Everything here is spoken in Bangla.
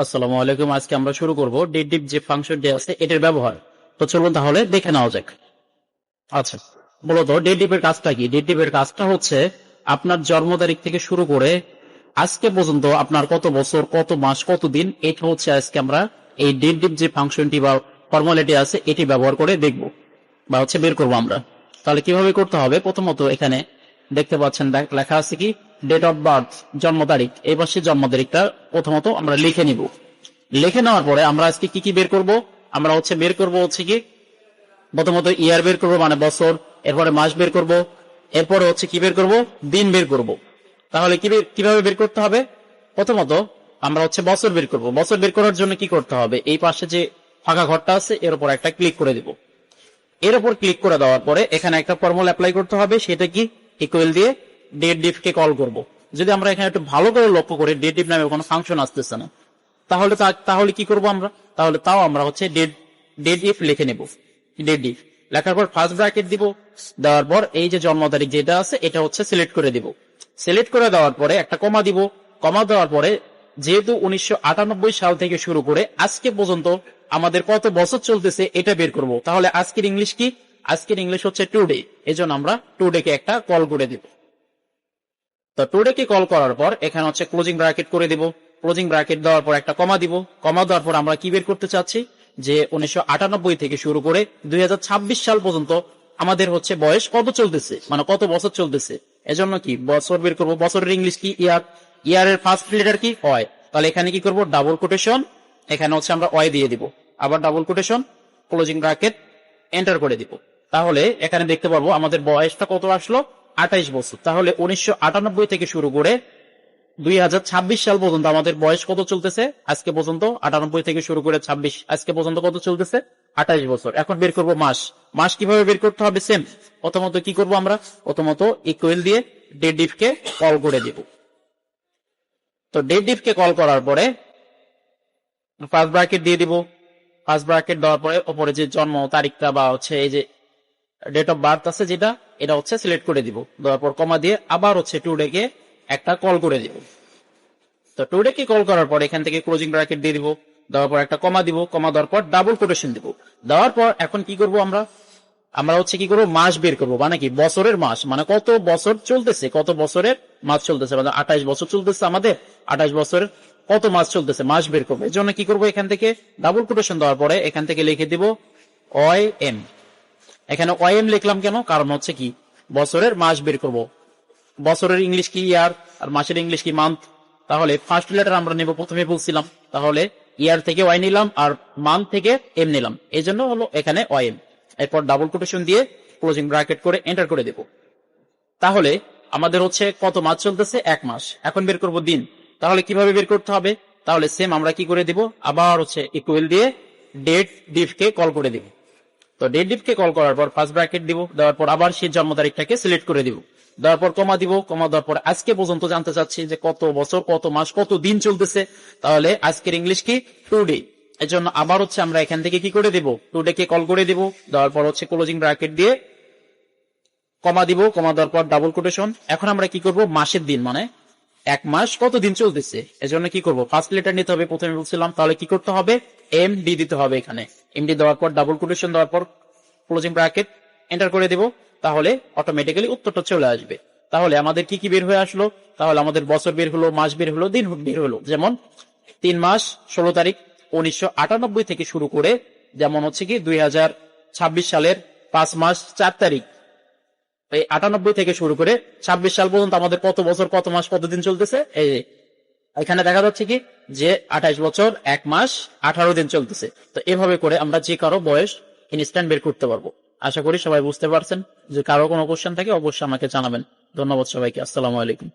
আসসালামু আলাইকুম। আজকে আমরা শুরু করব ডেট ডিপ যে ফাংশনটি আছে এটার ব্যবহার। তো চলুন তাহলে দেখে নেওয়া যাক। আচ্ছা, মূলত ডেট ডিপের কাজটা কি? ডেট ডিপের কাজটা হচ্ছে আপনার জন্ম তারিখ থেকে শুরু করে আজকে পর্যন্ত আপনার কত বছর, কত মাস, কত দিন, এটা হচ্ছে আজকে আমরা এই ডেট ডিপ যে ফাংশনটি বা ফর্মালিটি আছে এটি ব্যবহার করে দেখব বা হচ্ছে বের করবো আমরা। তাহলে কিভাবে করতে হবে? প্রথমত এখানে দেখতে পাচ্ছেন লেখা আছে কি ডেট অফ বার্থ, জন্ম তারিখ। এই পাশে জন্ম তারিখটা প্রথমত আমরা লিখে নিব। লিখে নেওয়ার পরে আমরা আজকে কি কি বের করব? আমরা হচ্ছে বের করব হচ্ছে কি প্রথমত ইয়ার বের করব, মানে বছর। এরপরে মাস বের করব। এরপরে হচ্ছে কি বের করব? দিন বের করব। তাহলে কিভাবে বের করতে হবে? প্রথমত আমরা হচ্ছে বছর বের করব। বছর বের করার জন্য কি করতে হবে? এই পাশে যে ফাঁকা ঘরটা আছে এর উপর একটা ক্লিক করে দিব। এর উপর ক্লিক করে দেওয়ার পরে এখানে একটা ফর্মুলা অ্যাপ্লাই করতে হবে। সেটা কি? ইকুয়াল দিয়ে ডেট ডিফ কে কল করব। যদি আমরা এখানে একটু ভালো করে লক্ষ্য করি, ডেট ডিফ নামে কোনো ফাংশন আসতেছে না। তাহলে কি করব আমরা? তাও আমরা হচ্ছে ডেট ডিফ লিখে নেব। ডেট ডিফ লেখার পর ফার্স্ট ব্র্যাকেট দিব। দেওয়ার পর এই যে জন্ম তারিখ যেটা আছে এটা হচ্ছে সিলেক্ট করে দিব। সিলেক্ট করে দেওয়ার পরে একটা কমা দিব। কমা দেওয়ার পরে যেহেতু 1998 সাল থেকে শুরু করে আজকে পর্যন্ত আমাদের কত বছর চলতেছে এটা বের করব। তাহলে আজকের ইংলিশ কি? আজকের ইংলিশ হচ্ছে টুডে। এজন্য আমরা টুডে কে একটা কল করে দিব। তো টুডে কে কল করার পর এখানে হচ্ছে ক্লোজিং ব্র্যাকেট করে দিব। ক্লোজিং ব্র্যাকেট দেওয়ার পর একটা কমা দিব। কমা দেওয়ার পর আমরা কি বের করতে চাচ্ছি? যে 1998 থেকে শুরু করে 2026 সাল পর্যন্ত আমাদের হচ্ছে বয়স কত চলতেছে, মানে কত বছর চলতেছে। এজন্য কি বছর বের করব। বছরের ইংলিশ কি? ইয়ার। ইয়ারের ফার্স্ট লেটার কি? হয়। তাহলে এখানে কি করব? ডাবল কোটেশন, এখানে হচ্ছে আমরা ওয়াই দিয়ে দিব। আবার double quotation, closing bracket, enter করে দিব। তাহলে এখানে দেখতে পারবো আমাদের বয়সটা কত আসলো? 28 বছর। তাহলে 1998 থেকে শুরু করে 2026 সাল পর্যন্ত আমাদের বয়স কত চলতেছে? আজকে পর্যন্ত 98 থেকে শুরু করে 26 আজকে পর্যন্ত কত চলতেছে? 28 বছর। এখন বের করব মাস। মাস কিভাবে বের করতে হবে? সেম। প্রথমত কি করব আমরা? প্রথমত ইকুয়াল দিয়ে ডেট ডিফ কে কল করে দিব। তো ডেট ডিফ কে কল করার পরে ফার্স্ট ব্র্যাকেট দিয়ে দিব। ফার্স্ট ব্র্যাকেট দেওয়ার পরে উপরে যে জন্ম তারিখটা বা হচ্ছে এই যে ডেট অফ বার্থ আছে যেটা, এটা হচ্ছে সিলেক্ট করে দিব। দেওয়ার পর কমা দিয়ে আবার হচ্ছে টুডে কে একটা কল করে দিব। তো টুডে কে কল করার পর এখান থেকে ক্লোজিং ব্র্যাকেট দিয়ে দিব। দেওয়ার পর একটা কমা দিব। কমা দেওয়ার পর ডাবল কোটেশন দিব। দেওয়ার পর এখন কি করব আমরা? আমরা হচ্ছে কি করবো? মাস বের করবো, মানে কি বছরের মাস, মানে কত বছর চলতেছে, কত বছরের মাস চলতেছে। মানে 28 বছর চলতেছে আমাদের, 28 বছরের কত মাস চলতেছে, মাস বের করবো। এর জন্য কি করবো? এখান থেকে ডাবল কোটেশন দেওয়ার পরে এখান থেকে লিখে দিব ওয়াই এম। এখানে ওয়াই এম লিখলাম কেন? কারণ হচ্ছে কি বছরের মাস বের করব। বছরের ইংলিশ কি? ইয়ার। আর মাসের ইংলিশ কি? মান্থ। তাহলে ফার্স্ট লেটার আমরা নেব, প্রথমে বলছিলাম। তাহলে ইয়ার থেকে ওয়াই নিলাম আর মান্থ থেকে এম নিলাম, এই জন্য হলো এখানে ওয়াই এম। এরপর ডাবল কোটেশন দিয়ে ক্লোজিং ব্র্যাকেট করে এন্টার করে দেব। তাহলে আমাদের হচ্ছে কত মাস চলতেছে? 1 মাস। এখন বের করব দিন। তাহলে কিভাবে বের করতে হবে? তাহলে সেম আমরা কি করে দিব? আবার হচ্ছে ইকুয়াল দিয়ে ডেট ডিফ কে কল করে দিব। তো ডেট ডিফ কে কল করার পর ফার্স্ট ব্র্যাকেট দিব। দেওয়ার পর আবার সেই জন্ম তারিখটাকে সিলেক্ট করে দিব। দেওয়ার পর কমা দিব। কমা দেওয়ার পর আজকে পর্যন্ত জানতে চাচ্ছি যে কত বছর, কত মাস, কত দিন চলতেছে। তাহলে আজকের ইংলিশ কি? টুডে। এর জন্য আবার হচ্ছে আমরা এখান থেকে কি করে দিব? টুডে কে কল করে দিব। দেওয়ার পর হচ্ছে ক্লোজিং ব্র্যাকেট দিয়ে কমা দিব। কমা দেওয়ার পর ডাবল কোটেশন। এখন আমরা কি করব? মাসের দিন, মানে 1 মাস কত দিন চলতেছে। এজন্য কি করব? ফার্স্ট লেটার নিতে হবে, প্রথমে বলছিলাম। তাহলে কি করতে হবে? এম ডি দিতে হবে এখানে। এম ডি দেওয়ার পর ডাবল কোটেশন দেওয়ার পর ক্লোজিং ব্র্যাকেট এন্টার করে দিব। তাহলে অটোমেটিক্যালি উত্তরটা চলে আসবে। তাহলে আমাদের কি কি বের হয়ে আসলো? তাহলে আমাদের বছর বের হলো, মাস বের হলো, দিন বের হলো। যেমন 3 মাস 16 তারিখ 1998 থেকে শুরু করে, যেমন হচ্ছে কি 2026 সালের 5 মাস 4 তারিখ। এই 98 থেকে শুরু করে 26 সাল পর্যন্ত আমাদের কত বছর, কত মাস, কত দিন চলতেছে। এই এখানে দেখা যাচ্ছে কি যে 28 বছর 1 মাস 18 দিন চলতেছে। তো এভাবে করে আমরা যে কারো বয়স ইনস্ট্যান্ট বের করতে পারবো। আশা করি সবাই বুঝতে পারছেন। যে কারো কোনো কোশ্চেন থাকে অবশ্যই আমাকে জানাবেন। ধন্যবাদ সবাইকে। আসসালামু আলাইকুম।